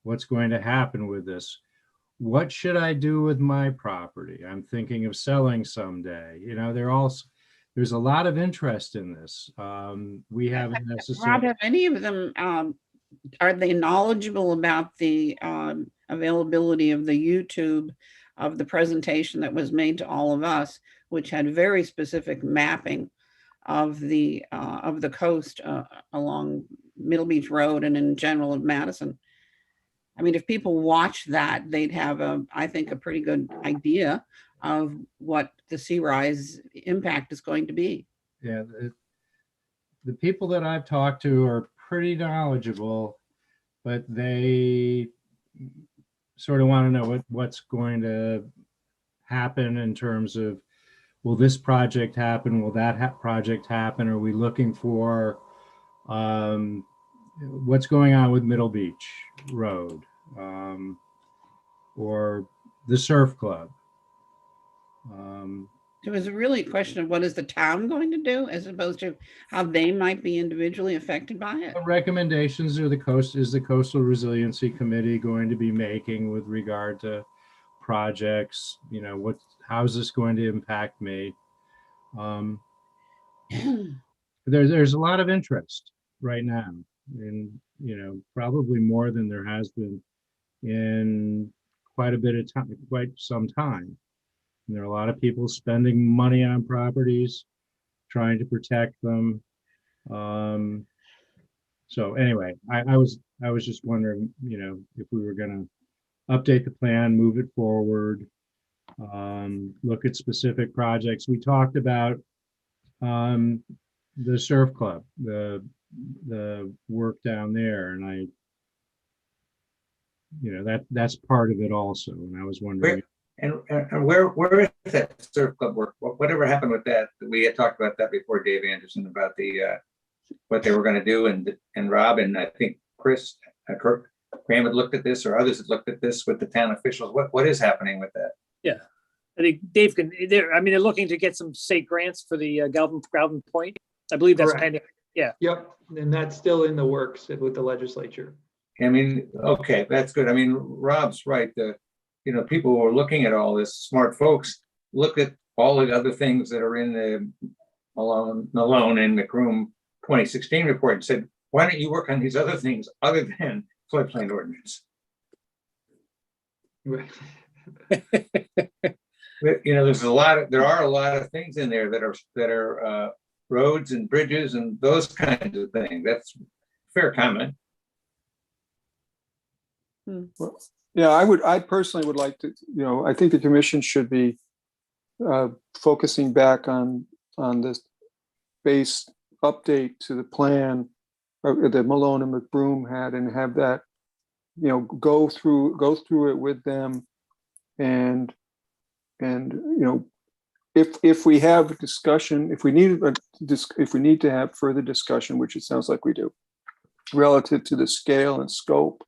What's going to happen with this? What should I do with my property? I'm thinking of selling someday. There's a lot of interest in this. We haven't Rob, necessarily. have any of them, are they knowledgeable about the availability of the YouTube of the presentation that was made to all of us, which had very specific mapping of the coast along Middle Beach Road and in general of Madison? I mean, if people watch that, they'd have I think, a pretty good idea of what the sea rise impact is going to be. Yeah, the people that I've talked to are pretty knowledgeable, but they sort of want to know what's going to happen in terms of will this project happen? Will that project happen? Are we looking for what's going on with Middle Beach Road or the Surf Club? So is it really a question of what is the town going to do as opposed to how they might be individually affected by it? What recommendations is the Coastal Resiliency Committee going to be making with regard to projects? You know, how is this going to impact me? There's a lot of interest right now, and you know, probably more than there has been in quite a bit of time, quite some time. And there are a lot of people spending money on properties, trying to protect them. So anyway, I was just wondering, you know, if we were going to update the plan, move it forward, look at specific projects. We talked about the surf club, the work down there, and you know, that's part of it also. And I was wondering. Where is that surf club work? Whatever happened with that? We had talked about that before, Dave Anderson, about the what they were going to do, and Rob and I think Chris, Kirk Graham had looked at this, or others had looked at this with the town officials. What is happening with that? Yeah, I think Dave can. They're looking to get some state grants for the Galvin Point. I believe that's Correct. pending. Yeah. Yep, and that's still in the works with the legislature. I mean, okay, that's good. I mean, Rob's right. You know, people who are looking at all this, smart folks, look at all the other things that are in the Malone and McCroom 2016 report and said, why don't you work on these other things other than floodplain ordinance? Right. You know, there are a lot of things in there that are roads and bridges and those kinds of things. That's fair comment. Well, yeah, I personally would like to, you know, I think the commission should be focusing back on this base update to the plan that Malone and McBroom had, and have that, you know, go through it with them, and you know, if we have a discussion, if we need to have further discussion, which it sounds like we do, relative to the scale and scope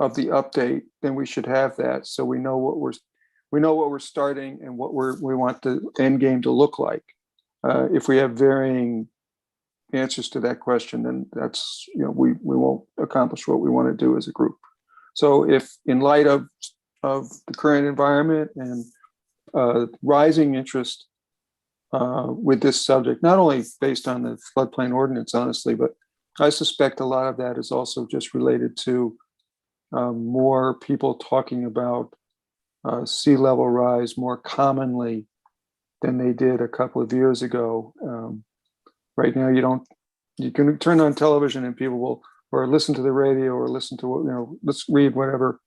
of the update, then we should have that, so we know what we're starting and what we want the end game to look like. If we have varying answers to that question, then that's, you know, we won't accomplish what we want to do as a group. So if, in light of the current environment and rising interest with this subject, not only based on the floodplain ordinance, honestly, but I suspect a lot of that is also just related to more people talking about sea level rise more commonly than they did a couple of years ago. Right now, you can turn on television and people will, or listen to the radio, or listen to, you know, let's read whatever.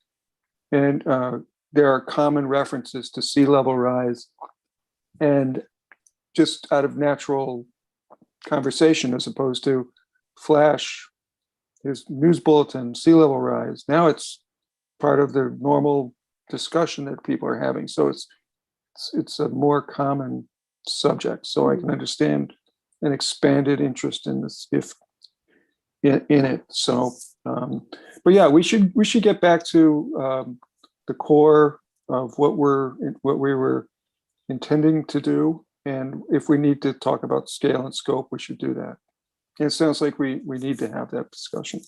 And there are common references to sea level rise, and just out of natural conversation, as opposed to flash, here's news bulletin, sea level rise. Now it's part of the normal discussion that people are having. So it's a more common subject. So I can understand an expanded interest in this, if in it. So, but yeah, we should get back to the core of what we were intending to do, and if we need to talk about scale and scope, we should do that. And it sounds like we need to have that discussion.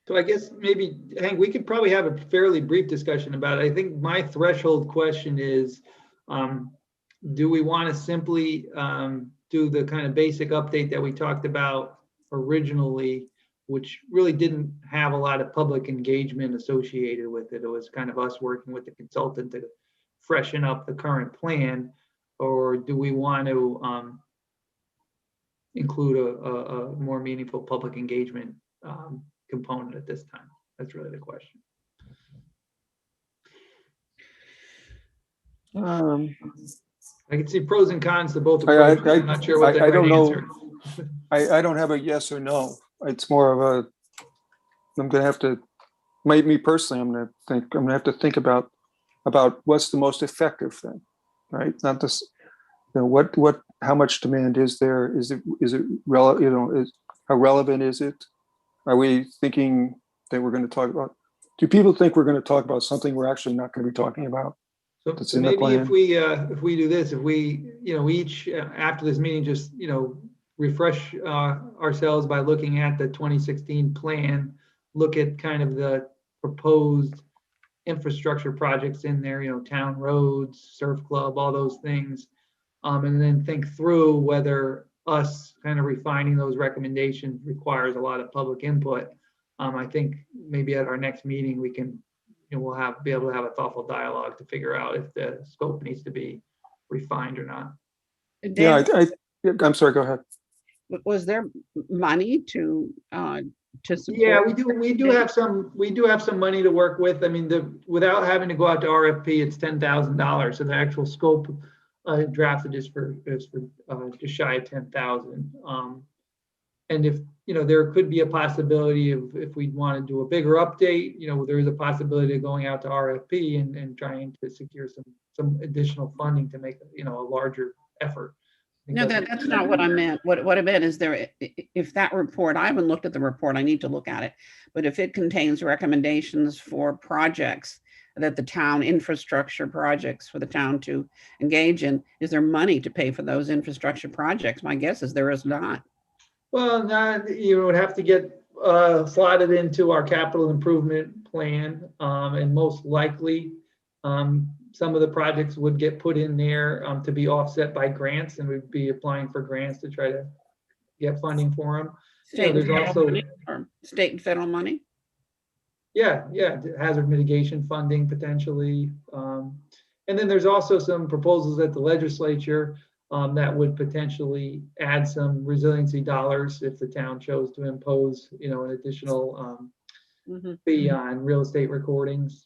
So I guess maybe, Hank, we could probably have a fairly brief discussion about it. I think my threshold question is, do we want to simply do the kind of basic update that we talked about originally, which really didn't have a lot of public engagement associated with it? It was kind of us working with the consultant to freshen up the current plan, or do we want to include a more meaningful public engagement component at this time? That's really the question. I can see pros and cons to both approaches. I'm not sure what the I don't right know. answer is. I don't have a yes or no. It's more of a, I'm gonna have to, me personally, I'm gonna have to think about about what's the most effective thing, right? Not this, how much demand is there? Is it how relevant is it? Are we thinking that we're going to talk about, do people think we're going to talk about something we're actually not going to be talking about? That's So in the maybe if plan. we do this, if we, each, after this meeting, just, refresh ourselves by looking at the 2016 plan, look at kind of the proposed infrastructure projects in there, town roads, surf club, all those things. And then think through whether us kind of refining those recommendations requires a lot of public input. I think maybe at our next meeting, we can, we'll be able to have a thoughtful dialogue to figure out if the scope needs to be refined or not. Yeah, Dave, I'm sorry, go ahead. was there money to support? Yeah, we do have some money to work with. I mean, without having to go out to RFP, it's $10,000. So the actual scope drafted is for just shy of 10,000. And if, there could be a possibility of, if we want to do a bigger update, there is a possibility of going out to RFP and trying to secure some additional funding to make, a larger effort. No, that's not what I meant. What I meant is if that report, I haven't looked at the report, I need to look at it. But if it contains recommendations for projects that the town, infrastructure projects for the town to engage in, is there money to pay for those infrastructure projects? My guess is there is not. Well, you would have to get slotted into our capital improvement plan, and most likely some of the projects would get put in there to be offset by grants, and we'd be applying for grants to try to get funding for them. There's also state and federal money. Yeah, hazard mitigation funding potentially, and then there's also some proposals at the legislature that would potentially add some resiliency dollars if the town chose to impose, an additional fee on real estate recordings.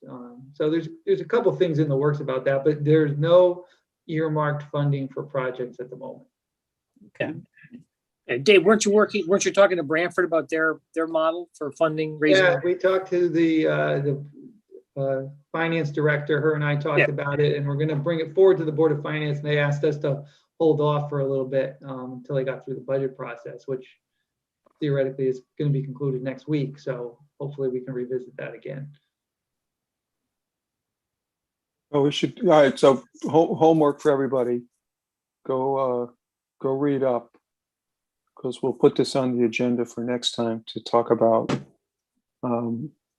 So there's a couple things in the works about that, but there's no earmarked funding for projects at the moment. Okay. Dave, weren't you talking to Branford about their model for funding? Yeah, we talked to the finance director. Her and I talked about it, and we're going to bring it forward to the Board of Finance. And they asked us to hold off for a little bit until they got through the budget process, which theoretically is going to be concluded next week. So hopefully we can revisit that again. Oh, we should, all right, so homework for everybody. Go read up, because we'll put this on the agenda for next time to talk about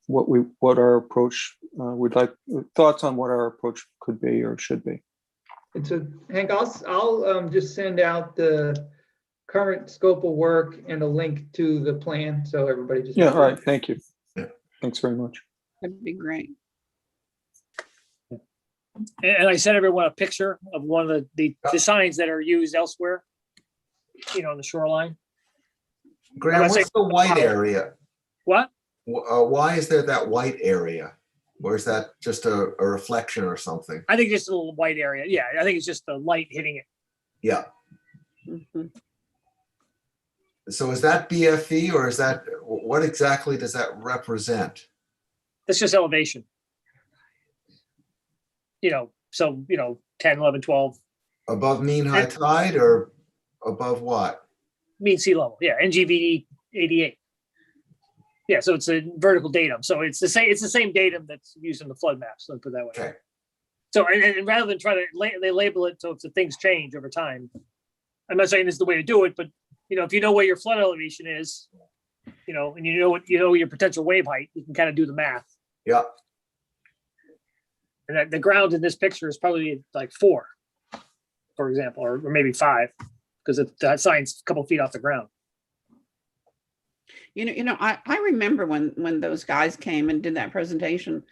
what our approach would like, thoughts on what our approach could be or should be. And so, Hank, I'll just send out the current scope of work and a link to the plan, so everybody just. Yeah, all right, thank you. Thanks very much. That'd be great. And I sent everyone a picture of one of the signs that are used elsewhere, on the shoreline. Graham, what's the white area? What? Why is there that white area? Or is that just a reflection or something? I think just a little white area. Yeah, I think it's just the light hitting it. Yeah. Mhm. So is that BFE or is that, what exactly does that represent? That's just elevation. So, 10, 11, 12. Above mean high tide or above what? Mean sea level. Yeah, NGVD 88. Yeah, so it's a vertical datum. So it's the same datum that's used in the flood maps. Let's put it that way. Okay. So and rather than try to they label it so if the things change over time. I'm not saying this is the way to do it, but if you know where your flood elevation is, and you know your potential wave height, you can kind of do the math. Yeah. And the ground in this picture is probably like 4, for example, or maybe 5, because that sign's a couple feet off the ground. I remember when those guys came and did that presentation,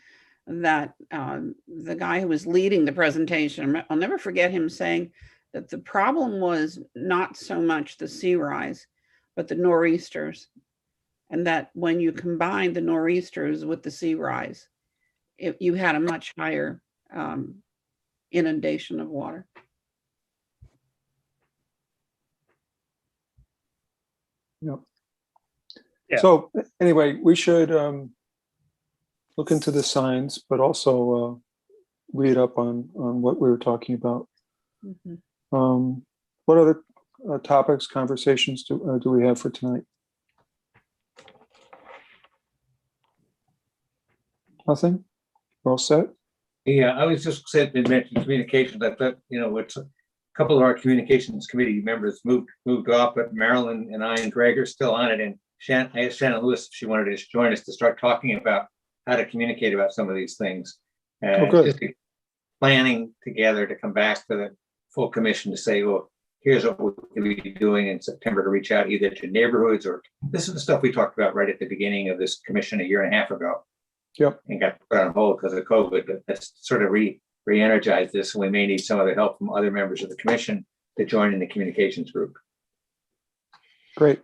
that the guy who was leading the presentation, I'll never forget him saying that the problem was not so much the sea rise, but the nor'easters. And that when you combine the nor'easters with the sea rise, you had a much higher inundation of water. Yep. Yeah. So anyway, we should look into the signs, but also read up on what we were talking about. Mhm. What other topics, conversations do we have for tonight? Nothing? We're all set? Yeah, I was just said to mention communications. I thought, it's a couple of our communications committee members moved off, but Marilyn and I and Greg are still on it. And I asked Shannon Lewis if she wanted to join us to start talking about how to communicate about some of these things. good. Just planning together to come back to the full commission to say, well, here's what we could be doing in September to reach out either to neighborhoods or this is the stuff we talked about right at the beginning of this commission a year and a half ago. Yep. And got put on hold because of COVID, but that's sort of re-energized this. And we may need some of the help from other members of the commission to join in the communications group. Great.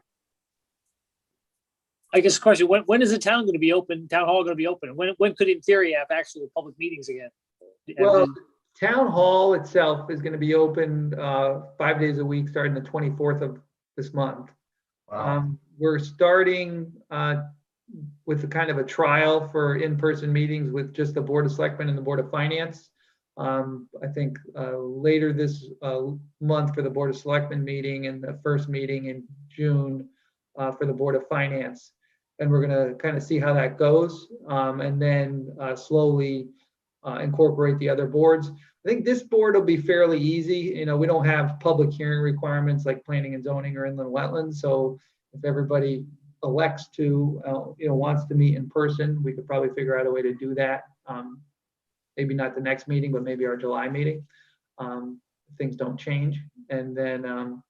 I guess the question, when is the town going to be open, town hall going to be open? When could in theory have actual public meetings again? Well, town hall itself is going to be open 5 days a week, starting the 24th of this month. We're starting with a kind of a trial for in-person meetings with just the Board of Selectmen and the Board of Finance. I think later this month for the Board of Selectmen meeting and the first meeting in June for the Board of Finance. And we're going to kind of see how that goes and then slowly incorporate the other boards. I think this board will be fairly easy. We don't have public hearing requirements like planning and zoning or inland wetlands. So if everybody elects to, wants to meet in person, we could probably figure out a way to do that. Maybe not the next meeting, but maybe our July meeting. If things don't change. And then,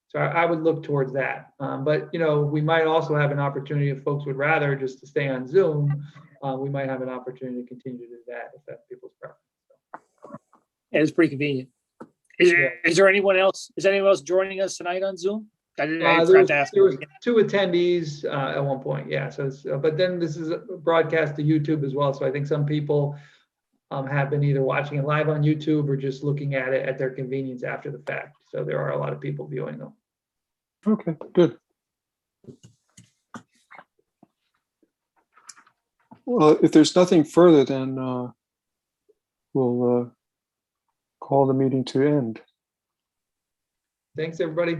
so I would look towards that. But, we might also have an opportunity if folks would rather just to stay on Zoom. We might have an opportunity to continue to do that if that's people's preference. Yeah, it's pretty convenient. Is there anyone else? Is anyone else joining us tonight on Zoom? I forgot to ask. There was 2 attendees at one point. Yeah. So, but then this is broadcast to YouTube as well. So I think some people have been either watching it live on YouTube or just looking at it at their convenience after the fact. So there are a lot of people viewing them. Okay, good. Well, if there's nothing further, then we'll call the meeting to end. Thanks, everybody.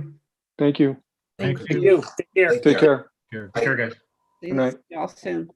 Thank you. Thank Thank you. Take care. Take care. Care, Bye. care, guys. See Good night. y'all soon.